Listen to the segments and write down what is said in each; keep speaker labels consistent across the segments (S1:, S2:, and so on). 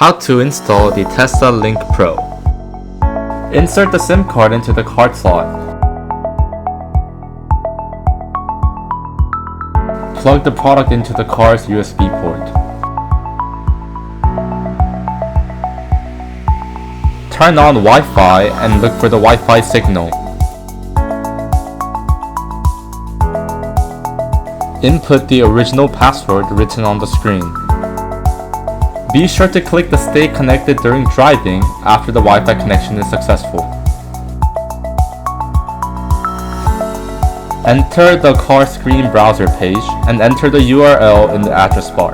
S1: How to install the TeslaLink Pro. Insert the SIM card into the card slot. Plug the product into the car's USB port. Turn on Wi-Fi and look for the Wi-Fi signal. Input the original password written on the screen. Be sure to click the Stay Connected during driving after the Wi-Fi connection is successful. Enter the car screen browser page and enter the URL in the address bar.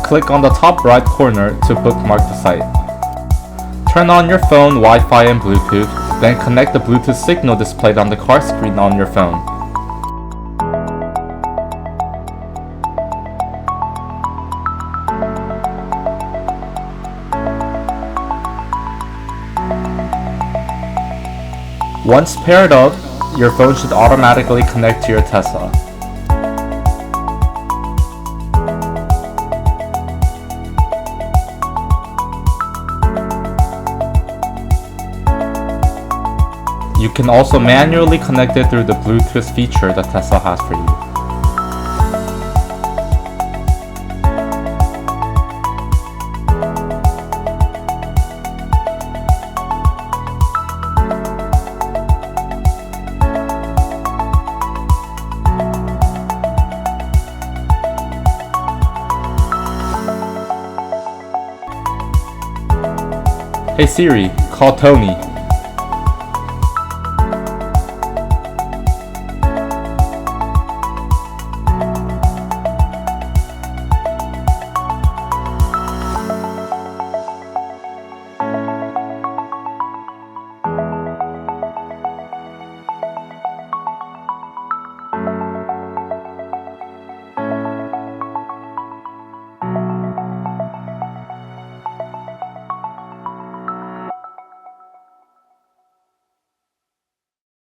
S1: Click on the top right corner to bookmark the site. Turn on your phone Wi-Fi and Bluetooth, then connect the Bluetooth signal displayed on the car screen on your phone. Once paired up, your phone should automatically connect to your Tesla. You can also manually connect it through the Bluetooth feature that Tesla has for you. Hey Siri, call Tony.